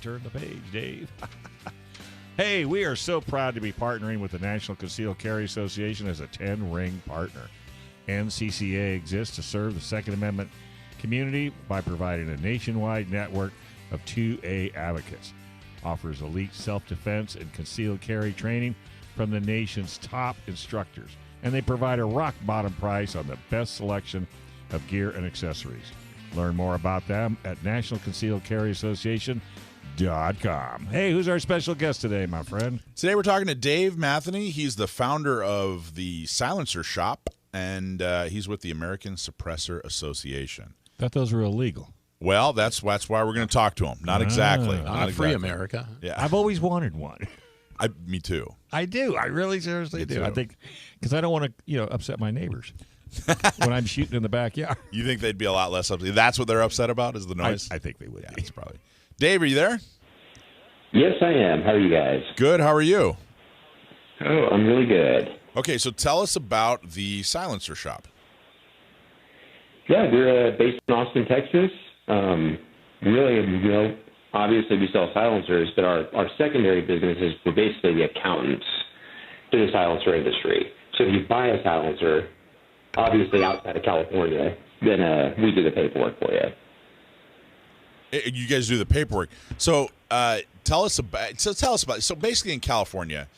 Turn the page, Dave. Hey, we are so proud to be partnering with the National Concealed Carry Association as a 10-ring partner. NCCA exists to serve the Second Amendment community by providing a nationwide network of 2A advocates. Offers elite self-defense and concealed carry training from the nation's top instructors. And they provide a rock-bottom price on the best selection of gear and accessories. Learn more about them at nationalconcealedcarryassociation.com. Hey, who's our special guest today, my friend? Today we're talking to Dave Matheny. He's the founder of the Silencer Shop, and he's with the American Suppressor Association. Thought those were illegal. Well, that's why we're going to talk to him. Not exactly. Not free America. Yeah, I've always wanted one. Me too. I do. I really seriously do. Too. I think because I don't want to, upset my neighbors when I'm shooting in the backyard. You think they'd be a lot less upset? That's what they're upset about, is the noise? I think they would. Yeah, it's probably. Dave, are you there? Yes, I am. How are you guys? Good. How are you? Oh, I'm really good. Okay, so tell us about the Silencer Shop. Yeah, we're based in Austin, Texas. Really, obviously we sell silencers, but our secondary business is we're basically the accountants to the silencer industry. So if you buy a silencer, obviously outside of California, then we do the paperwork for you. You guys do the paperwork. So tell us about. So basically, in California,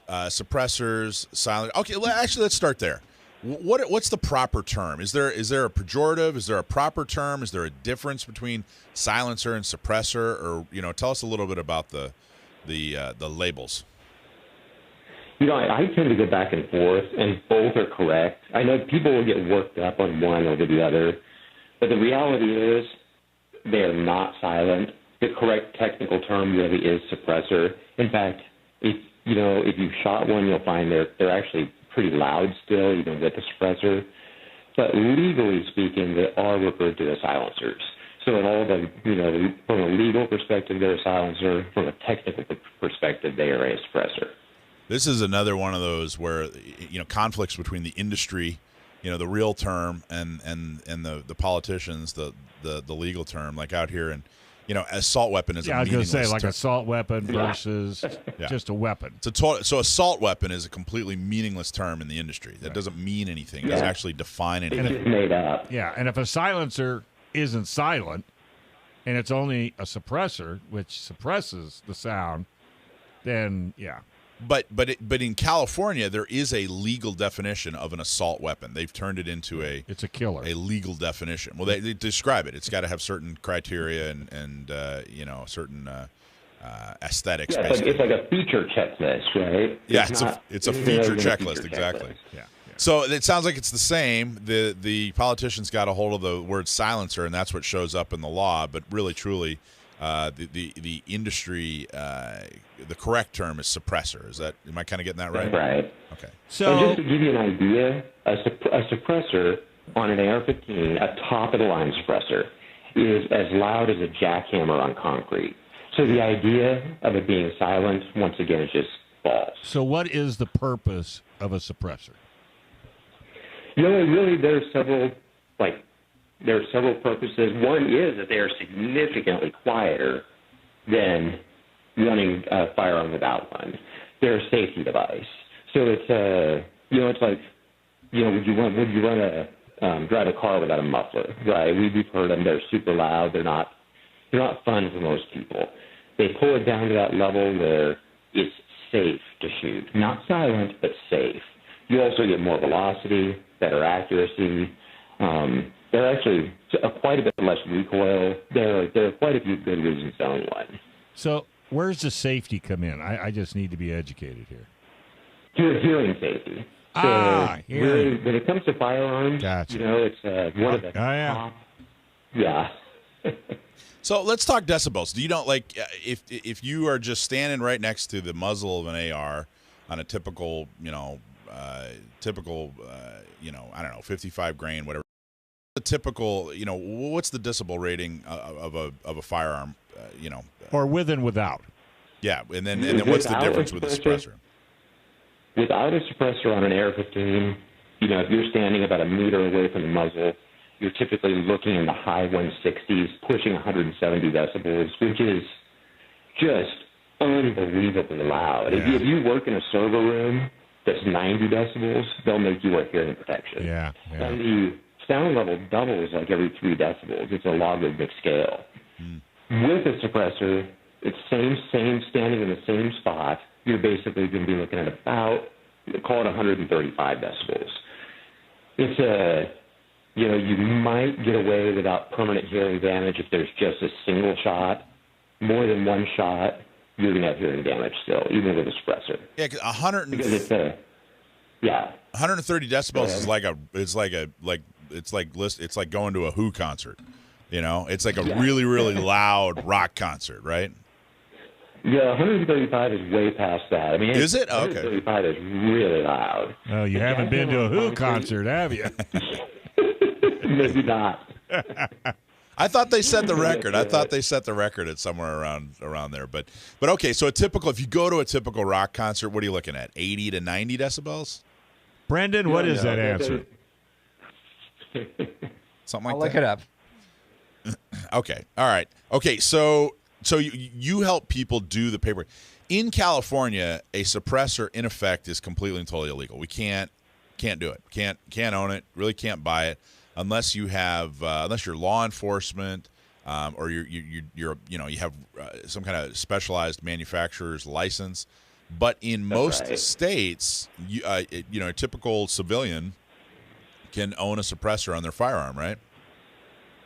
suppressors, silent. Okay, let's start there. What's the proper term? Is there a pejorative? Is there a proper term? Is there a difference between silencer and suppressor? Or tell us a little bit about the labels. I tend to go back and forth, and both are correct. I know people will get worked up on one over the other, but the reality is they are not silent. The correct technical term really is suppressor. In fact, if you shot one, you'll find they're actually pretty loud still, even with the suppressor. But legally speaking, they are referred to as silencers. So in all from a legal perspective, they're a silencer. From a technical perspective, they are a suppressor. This is another one of those where conflicts between the industry, the real term, and the politicians, the legal term, like out here, and assault weapon is a meaningless term. I was going to say, assault weapon versus just a weapon. So assault weapon is a completely meaningless term in the industry. That doesn't mean anything. It doesn't actually define anything. It's just made up. Yeah, and if a silencer isn't silent, and it's only a suppressor, which suppresses the sound, then But in California, there is a legal definition of an assault weapon. They've turned it into it's a killer. A legal definition. Well, they describe it. It's got to have certain criteria and certain aesthetics. Yeah, it's like a feature checklist, right? Yeah, it's a feature checklist, exactly. Yeah. So it sounds like it's the same. The politicians got a hold of the word silencer, and that's what shows up in the law. But really, truly, the industry, the correct term is suppressor. Am I kind of getting that right? Right. Okay. So just to give you an idea, a suppressor on an AR-15, a top-of-the-line suppressor, is as loud as a jackhammer on concrete. So the idea of it being silent, once again, is just false. So what is the purpose of a suppressor? Really, there are several purposes. One is that they are significantly quieter than running a firearm without one. They're a safety device. So it's like, would you drive a car without a muffler, right? We've heard them. They're super loud. They're not fun for most people. They pull it down to that level where it's safe to shoot. Not silent, but safe. You also get more velocity, better accuracy. They're actually quite a bit less recoil. There are quite a few good reasons to own one. So where's the safety come in? I just need to be educated here. Hearing safety. Hearing. When it comes to firearms, gotcha. It's one of the top. Yeah. So let's talk decibels. Do you know, if you are just standing right next to the muzzle of an AR on a typical, I don't know, 55 grain, whatever. The typical, what's the decibel rating of a firearm, or with and without? Yeah, and then what's the difference with the suppressor? Without a suppressor on an AR-15, if you're standing about a meter away from the muzzle, you're typically looking in the high 160s, pushing 170 decibels, which is just unbelievably loud. Yeah. If you work in a server room that's 90 decibels, they'll make you wear hearing protection. Yeah. And the sound level doubles like every 3 decibels. It's a logarithmic scale. With a suppressor, it's same standing in the same spot. You're basically going to be looking at about, call it 135 decibels. It's you might get away without permanent hearing damage if there's just a single shot. More than one shot, you're going to have hearing damage still, even with a suppressor. Yeah, because 130 decibels is it's like going to a Who concert. You know, it's like a really, really loud rock concert, right? Yeah, 135 is way past that. I mean, is it? Okay. 135 is really loud. Oh, you haven't been to a Who concert, have you? Maybe not. I thought they set the record. I thought they set the record at somewhere around there. But okay, so if you go to a typical rock concert, what are you looking at? 80 to 90 decibels? Brendan, what is that answer? Something like I'll that. look it up. Okay. All right. Okay. So you help people do the paperwork. In California, a suppressor in effect is completely and totally illegal. We can't do it. Can't own it. Really can't buy it unless you have unless you're law enforcement or you have some kind of specialized manufacturer's license. But in most states, a typical civilian can own a suppressor on their firearm, right?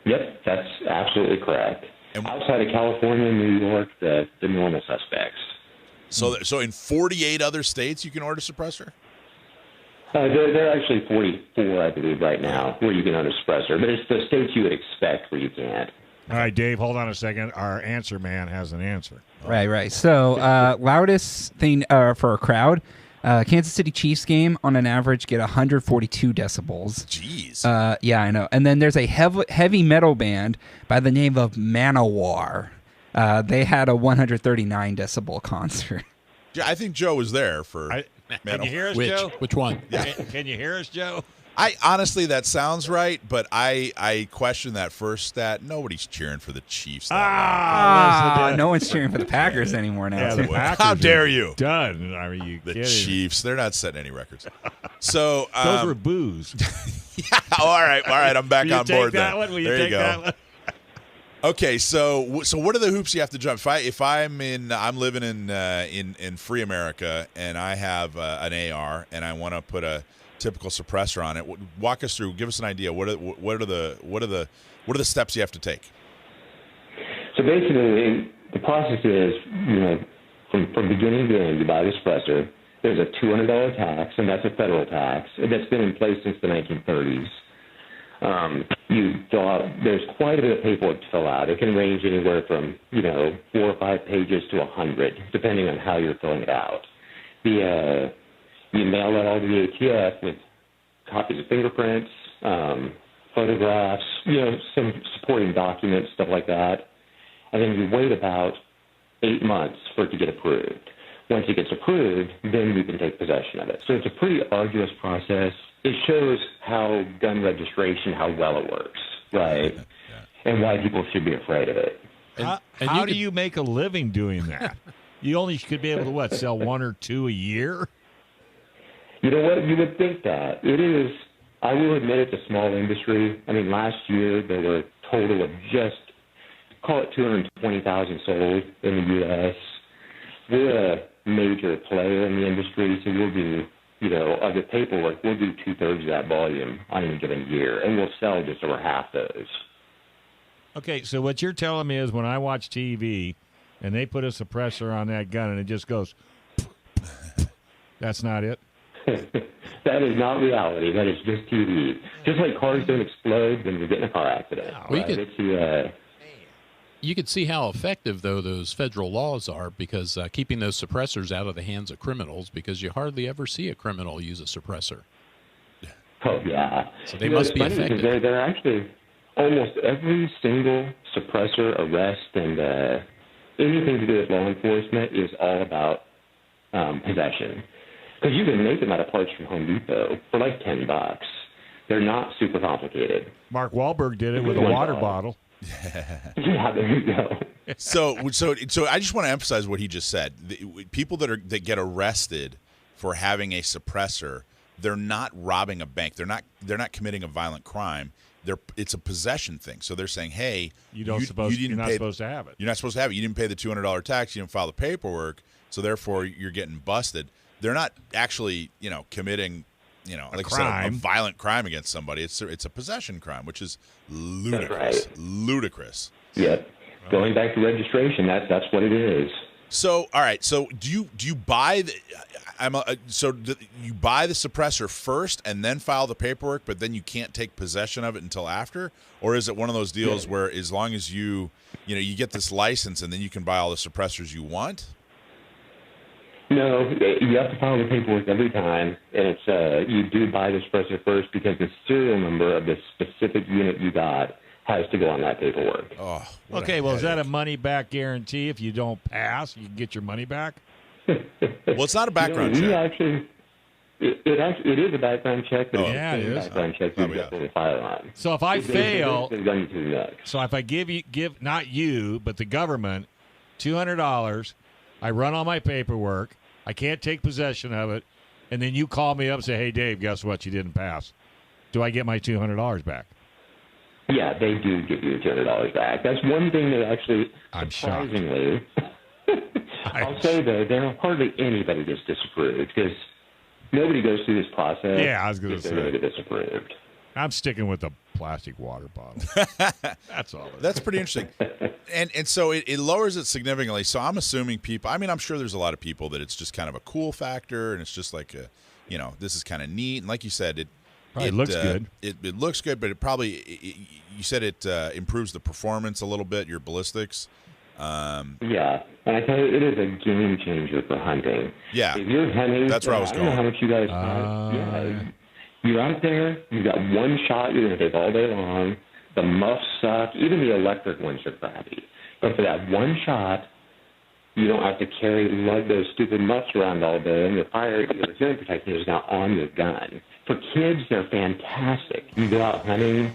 Yep, that's absolutely correct. And outside of California, New York, the normal suspects. So in 48 other states, you can order a suppressor? There are actually 44, I believe, right now, where you can own a suppressor. But it's the states you would expect where you can't. All right, Dave, hold on a second. Our answer man has an answer. Right. So loudest thing for a crowd, Kansas City Chiefs game on an average get 142 decibels. Jeez. Yeah, I know. And then there's a heavy metal band by the name of Manowar. They had a 139 decibel concert. Yeah, I think Joe was there for. Can you hear us, Joe? Which one? Yeah. Can you hear us, Joe? I honestly, that sounds right, but I question that first stat. Nobody's cheering for the Chiefs. No one's cheering for the Packers anymore now. Yeah, the Packers How dare are you? Done. Are you The kidding? Chiefs, they're not setting any records. So Those were boos. yeah, all right. I'm back Will you on take board. that Then one? Will you there take you go. that one? Okay, so what are the hoops you have to jump? If I'm living in free America and I have an AR and I want to put a typical suppressor on it, walk us through. Give us an idea. What are the steps you have to take? So basically, the process is, from beginning to end, you buy the suppressor. There's a $200 tax, and that's a federal tax. That's been in place since the 1930s. You fill out, there's quite a bit of paperwork to fill out. It can range anywhere from, 4 or 5 pages to 100, depending on how you're filling it out. You mail that all to the ATF with copies of fingerprints, photographs, some supporting documents, stuff like that. And then you wait about 8 months for it to get approved. Once it gets approved, then you can take possession of it. So it's a pretty arduous process. It shows how gun registration, how well it works, right? Yeah. And why people should be afraid of it. How do you make a living doing that? You only could be able to, sell 1 or 2 a year? You know what? You would think that. It is, I will admit it's a small industry. I mean, last year there were a total of just, call it 220,000 sold in the U.S. We're a major player in the industry, so we'll do, of the paperwork, we'll do 2/3 of that volume on any given year, and we'll sell just over half those. Okay, so what you're telling me is when I watch TV and they put a suppressor on that gun and it just goes, that's not it? That is not reality. That is just TV. Just like cars don't explode when you get in a car accident. Well, right? You could see how effective, though, those federal laws are, because keeping those suppressors out of the hands of criminals, because you hardly ever see a criminal use a suppressor. Oh, yeah. So they must be effective. They're actually almost every single suppressor arrest and anything to do with law enforcement is all about possession. Because you can make them out of parts from Home Depot for like $10. They're not super complicated. Mark Wahlberg did it with a water bottle. Yeah, there you go. So I just want to emphasize what he just said. People that get arrested for having a suppressor, they're not robbing a bank. They're not committing a violent crime. It's a possession thing. So they're saying, hey, you're not supposed to have it. You're not supposed to have it. You didn't pay the $200 tax. You didn't file the paperwork. So therefore, you're getting busted. They're not actually, committing, like I said, a violent crime against somebody. It's a possession crime, which is ludicrous. That's right. Ludicrous. Yep. Going back to registration, that's what it is. So, all right. So, do you buy the? You buy the suppressor first and then file the paperwork, but then you can't take possession of it until after, or is it one of those deals where as long as you get this license and then you can buy all the suppressors you want? No, you have to file the paperwork every time, and it's you do buy the suppressor first because the serial number of the specific unit you got has to go on that paperwork. Oh, okay. Well, is that a money-back guarantee? If you don't pass, you can get your money back? Well, it's not a background check. It is a background check, but it is. A background check for the firearm. So if I fail, so if I give not you, but the government, $200, I run all my paperwork, I can't take possession of it, and then you call me up and say, hey, Dave, guess what? You didn't pass. Do I get my $200 back? Yeah, they do give you $200 back. That's one thing that actually, surprisingly, I'll say, though, there hardly anybody gets disapproved because nobody goes through this process. Yeah, I was going to say. They get disapproved. I'm sticking with the plastic water bottle. That's all. That's pretty interesting. And so it lowers it significantly. So I'm assuming people, I'm sure there's a lot of people that it's just kind of a cool factor and it's just like, this is kind of neat. And like you said, it looks good. It looks good, but it probably, you said it improves the performance a little bit, your ballistics. Yeah, and I tell you, it is a game changer for hunting. Yeah, if you're hunting, that's where I was going. I don't know how much you guys hunt. You're out there, you've got one shot you're going to take all day long. The muffs suck. Even the electric ones are crappy. But for that one shot, you don't have to lug those stupid muffs around all day, and the hearing protection is now on your gun. For kids, they're fantastic. You go out hunting,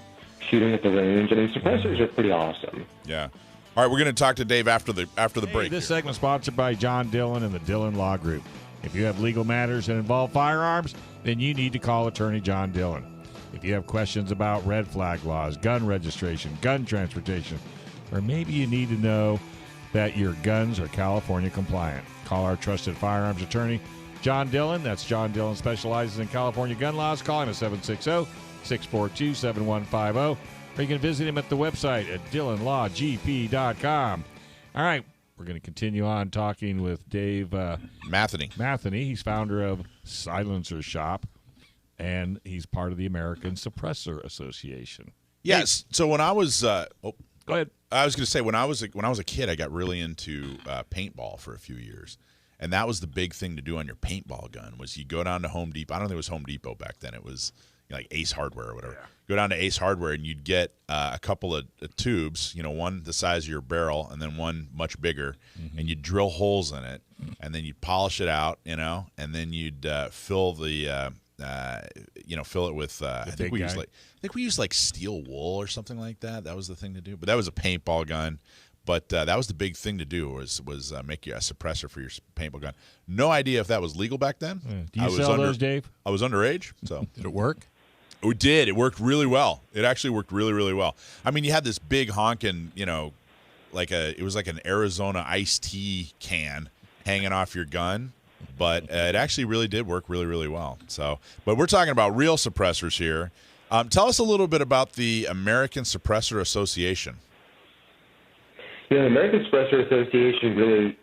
shooting at the range. Suppressors are pretty awesome. Yeah. All right, we're going to talk to Dave after the break. This segment sponsored by John Dillon and the Dillon Law Group. If you have legal matters that involve firearms, then you need to call attorney John Dillon. If you have questions about red flag laws, gun registration, gun transportation, or maybe you need to know that your guns are California compliant, call our trusted firearms attorney, John Dillon. That's John Dillon, specializes in California gun laws. Call him at 760-642-7150. Or you can visit him at the website at DillonLawGP.com. All right, we're going to continue on talking with Dave Matheny. He's founder of Silencer Shop, and he's part of the American Suppressor Association. Yes. So when I was go ahead. I was going to say when I was a kid, I got really into paintball for a few years, and that was the big thing to do on your paintball gun was you go down to Home Depot. I don't think it was Home Depot back then. It was like Ace Hardware or whatever. Yeah. Go down to Ace Hardware and you'd get a couple of tubes, one the size of your barrel and then one much bigger, and you'd drill holes in it, and then you'd polish it out, and then you'd fill the fill it with I think we used like steel wool or something like that. That was the thing to do. But that was a paintball gun. But that was the big thing to do was make you a suppressor for your paintball gun. No idea if that was legal back then. Do you sell those, Dave? I was underage, so did it work? It did. It worked really well. It actually worked really, really well. I mean, you had this big honking, it was like an Arizona iced tea can hanging off your gun, but it actually really did work really, really well. So, but we're talking about real suppressors here. Tell us a little bit about the American Suppressor Association. The American Suppressor Association really,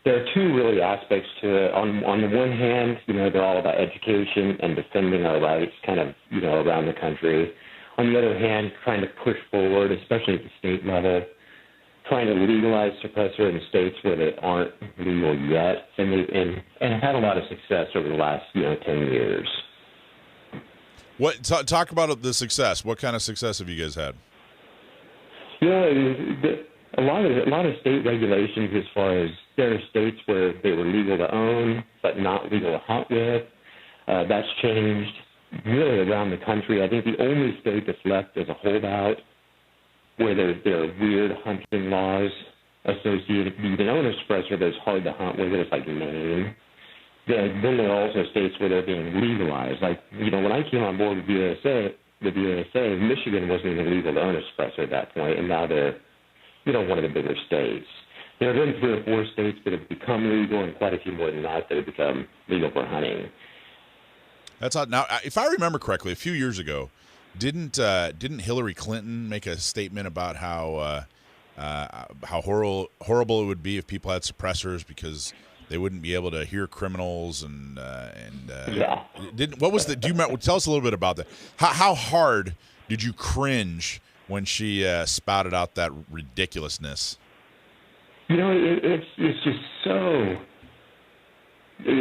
there are two really aspects to it. On the one hand, they're all about education and defending our rights kind of, around the country. On the other hand, trying to push forward, especially at the state level, trying to legalize suppressor in states where they aren't legal yet, and have had a lot of success over the last 10 years. Talk about the success. What kind of success have you guys had? A lot of state regulations, as far as there are states where they were legal to own but not legal to hunt with. That's changed really around the country. I think the only state that's left as a holdout where there are weird hunting laws associated. You can own a suppressor, but it's hard to hunt with it. It's like Maine. Then there are also states where they're being legalized. Like, when I came on board with the DSA, Michigan wasn't even legal to own a suppressor at that point, and now they're, one of the bigger states. There have been 3 or 4 states that have become legal, and quite a few more than that have become legal for hunting. That's odd. Now, if I remember correctly, a few years ago, didn't Hillary Clinton make a statement about how horrible it would be if people had suppressors because they wouldn't be able to hear criminals and yeah. What was the? Do you remember? Tell us a little bit about that. How hard did you cringe when she spouted out that ridiculousness? It's just so.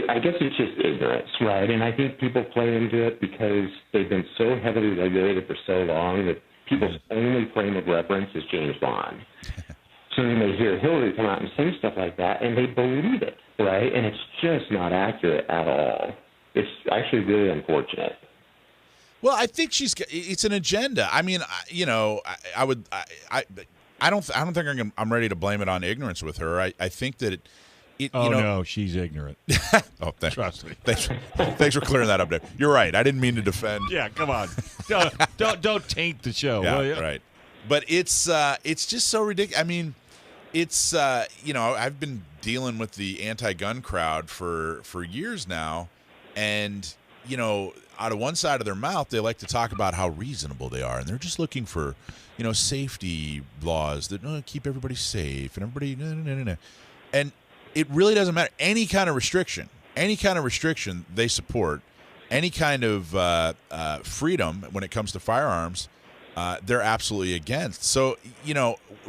I guess it's just ignorance, right? And I think people play into it because they've been so heavily regulated for so long that people's only frame of reference is James Bond. So then they hear Hillary come out and say stuff like that, and they believe it, right? And it's just not accurate at all. It's actually really unfortunate. Well, I think it's an agenda. I mean, I don't think I'm ready to blame it on ignorance with her. I think that no, she's ignorant. Oh, Trust me. Thanks for clearing that up, Dave. You're right. I didn't mean to defend. Yeah, come on. Don't taint the show. Yeah, will you? Right. But it's just so ridiculous. I mean, it's I've been dealing with the anti-gun crowd for years now, and out of one side of their mouth, they like to talk about how reasonable they are, and they're just looking for safety laws that keep everybody safe and everybody and it really doesn't matter. Any kind of restriction they support, any kind of freedom when it comes to firearms, they're absolutely against. So,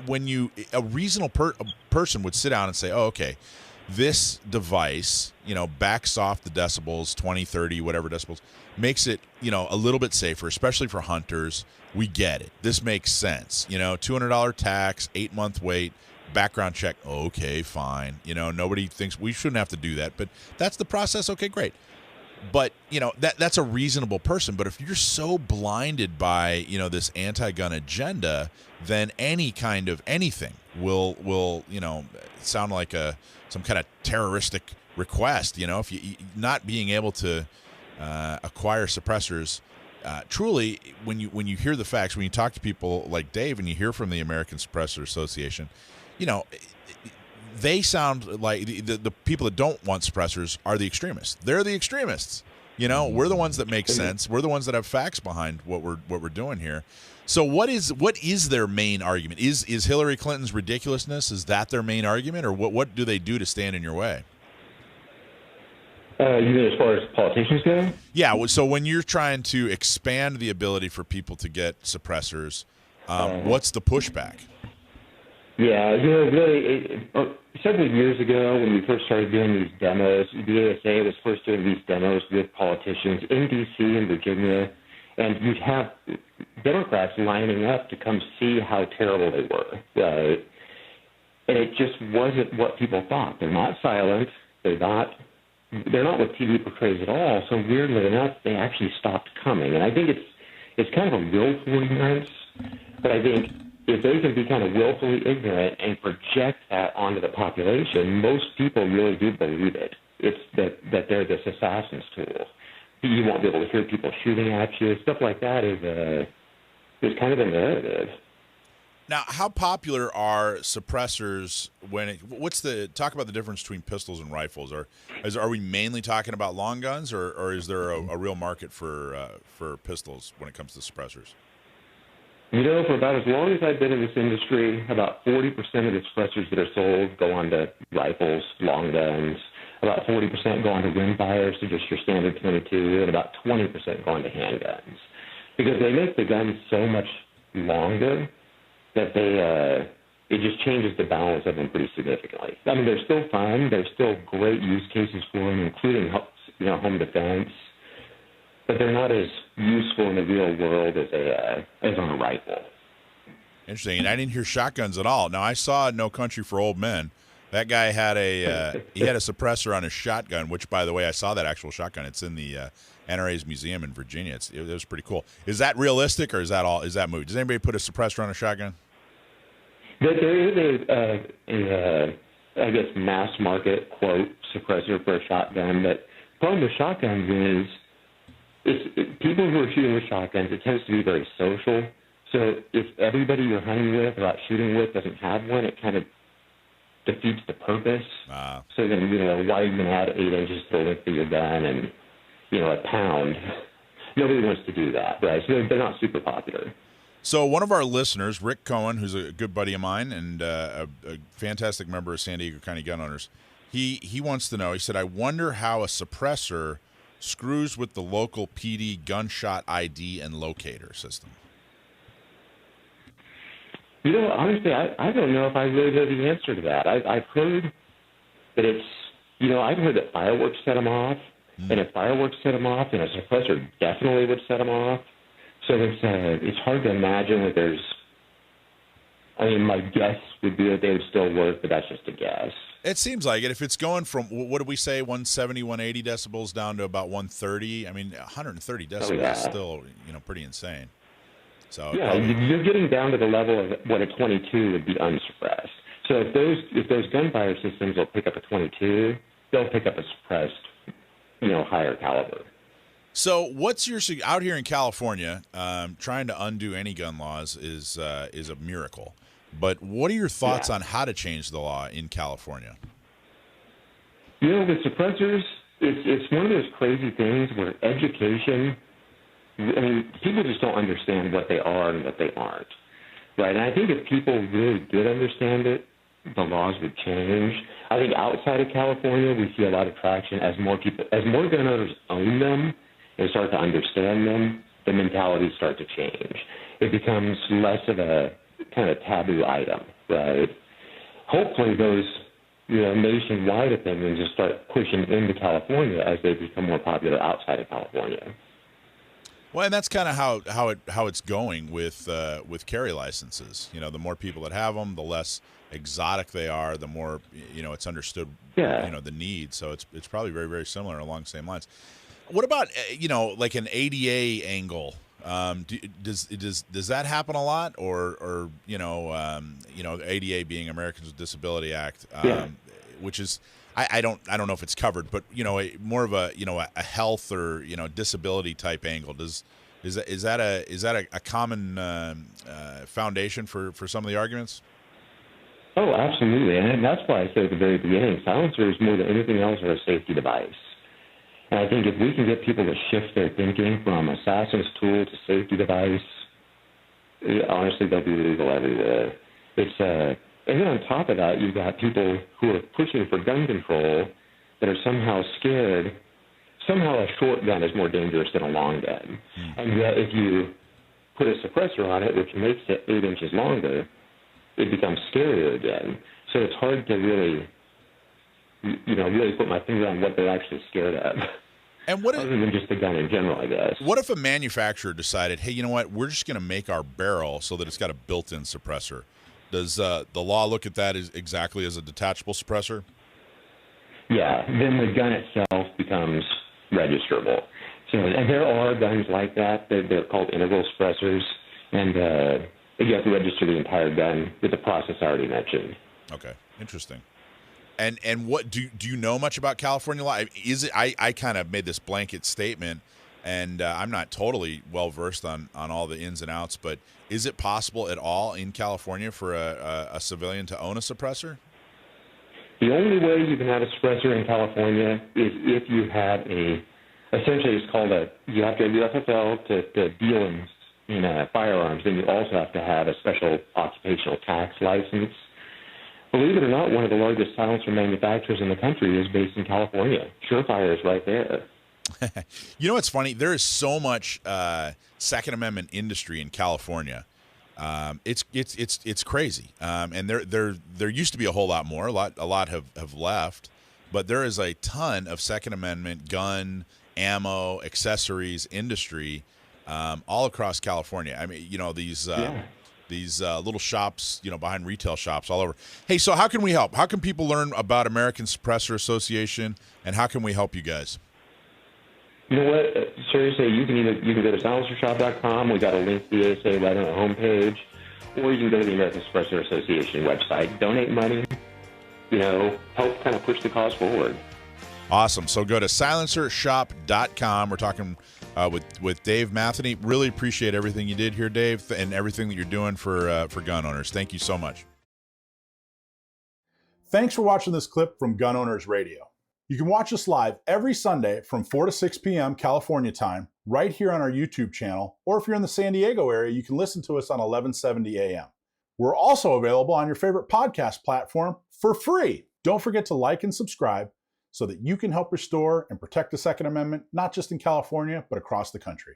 when a reasonable person would sit down and say, oh, okay, this device, backs off the decibels, 20, 30, whatever decibels, makes it, a little bit safer, especially for hunters. We get it. This makes sense. $200 tax, 8-month wait, background check. Okay, fine. Nobody thinks we shouldn't have to do that, but that's the process. Okay, great. But, that's a reasonable person. But if you're so blinded by, this anti-gun agenda, then any kind of anything will sound like some kind of terroristic request. If you not being able to acquire suppressors, truly, when you hear the facts, when you talk to people like Dave and you hear from the American Suppressor Association, they sound like the people that don't want suppressors are the extremists. They're the extremists. We're the ones that make sense. We're the ones that have facts behind what we're doing here. So what is their main argument? Is Hillary Clinton's ridiculousness, is that their main argument, or what do they do to stand in your way? You mean as far as politicians go? Yeah. So when you're trying to expand the ability for people to get suppressors, what's the pushback? Yeah, really, several years ago when we first started doing these demos, the ASA was first doing these demos with politicians in D.C. and Virginia, and you'd have Democrats lining up to come see how terrible they were. And it just wasn't what people thought. They're not silent. They're not what TV portrays at all. So weirdly enough, they actually stopped coming. And I think it's kind of a willful ignorance, but I think if they can be kind of willfully ignorant and project that onto the population, most people really do believe it. It's that they're this assassin's tool. You won't be able to hear people shooting at you. Stuff like that is kind of a narrative. Now, how popular are suppressors talk about the difference between pistols and rifles? Are we mainly talking about long guns, or is there a real market for pistols when it comes to suppressors? For about as long as I've been in this industry, about 40% of the suppressors that are sold go on to rifles, long guns. About 40% go on to rimfires, so just your standard 22, and about 20% go on to handguns. Because they make the guns so much longer that it just changes the balance of them pretty significantly. I mean, they're still fun. There's still great use cases for them, including home defense. But they're not as useful in the real world as on a rifle. Interesting. And I didn't hear shotguns at all. Now, I saw No Country for Old Men. That guy had a suppressor on his shotgun, which, by the way, I saw that actual shotgun. It's in the NRA's museum in Virginia. It was pretty cool. Is that realistic, or is that movie? Does anybody put a suppressor on a shotgun? There is I guess, mass market, quote, suppressor for a shotgun. But the problem with shotguns is people who are shooting with shotguns, it tends to be very social. So if everybody you're hunting with or out shooting with doesn't have one, it kind of defeats the purpose. So then, why even add 8 inches to the length of your gun and, a pound? Nobody wants to do that, right? So they're not super popular. So one of our listeners, Rick Cohen, who's a good buddy of mine and a fantastic member of San Diego County Gun Owners, he wants to know, he said, I wonder how a suppressor screws with the local PD gunshot ID and locator system. Honestly, I don't know if I really know the answer to that. I've heard that it's, I've heard that fireworks set them off, and if fireworks set them off, then a suppressor definitely would set them off. So it's hard to imagine that there's, my guess would be that they would still work, but that's just a guess. It seems like it. If it's going from, what did we say, 170, 180 decibels down to about 130, 130 decibels is still, pretty insane. So yeah, you're getting down to the level of what a 22 would be unsuppressed. So if those gunfire systems will pick up a 22, they'll pick up a suppressed, higher caliber. So what's your out here in California? Trying to undo any gun laws is a miracle. But what are your thoughts on how to change the law in California? With suppressors, it's one of those crazy things where education. People just don't understand what they are and what they aren't, right? And I think if people really did understand it, the laws would change. I think outside of California, we see a lot of traction as more gun owners own them and start to understand them, the mentalities start to change. It becomes less of a kind of taboo item, right? Hopefully those, nationwide opinions just start pushing into California as they become more popular outside of California. Well, and that's kind of how it's going with carry licenses. The more people that have them, the less exotic they are, the more it's understood. The need. So it's probably very, very similar along the same lines. What about like an ADA angle? Does that happen a lot, or ADA being Americans with Disability Act, which is. I don't know if it's covered, but more of a health or disability type angle. Is that a common foundation for some of the arguments? Oh, absolutely, and that's why I said at the very beginning, silencers more than anything else are a safety device. And I think if we can get people to shift their thinking from assassin's tool to safety device, honestly, they'll be legal everywhere. And then on top of that, you've got people who are pushing for gun control that are somehow scared. Somehow a short gun is more dangerous than a long gun. And yet if you put a suppressor on it, which makes it 8 inches longer, it becomes scarier again. So it's hard to really put my finger on what they're actually scared of. And other than just the gun in general, I guess. What if a manufacturer decided, hey, you know what, we're just going to make our barrel so that it's got a built-in suppressor? Does the law look at that as exactly as a detachable suppressor? Yeah, then the gun itself becomes registerable. So, and there are guns like that. They're called integral suppressors, and you have to register the entire gun with the process I already mentioned. Okay, interesting. And what do you know much about California law? Is it? I kind of made this blanket statement, and I'm not totally well versed on all the ins and outs, but is it possible at all in California for a civilian to own a suppressor? The only way you can have a suppressor in California is if you have essentially it's called you have to have UFFL to deal in firearms, and you also have to have a special occupational tax license. Believe it or not, one of the largest silencer manufacturers in the country is based in California. Surefire is right there. You know what's funny? There is so much Second Amendment industry in California. It's crazy. And there used to be a whole lot more. A lot have left, but there is a ton of Second Amendment gun, ammo, accessories industry all across California. I mean, these little shops, behind retail shops all over. Hey, so how can we help? How can people learn about American Suppressor Association, and how can we help you guys? You know what? Seriously, you can go to silencershop.com. We got a link to the ASA right on the homepage, or you can go to the American Suppressor Association website, donate money, help kind of push the cause forward. Awesome. So go to silencershop.com. We're talking with Dave Matheny. Really appreciate everything you did here, Dave, and everything that you're doing for gun owners. Thank you so much. Thanks for watching this clip from Gun Owners Radio. You can watch us live every Sunday from 4 to 6 p.m. California time, right here on our YouTube channel, or if you're in the San Diego area, you can listen to us on 1170 a.m. We're also available on your favorite podcast platform for free. Don't forget to like and subscribe so that you can help restore and protect the Second Amendment, not just in California, but across the country.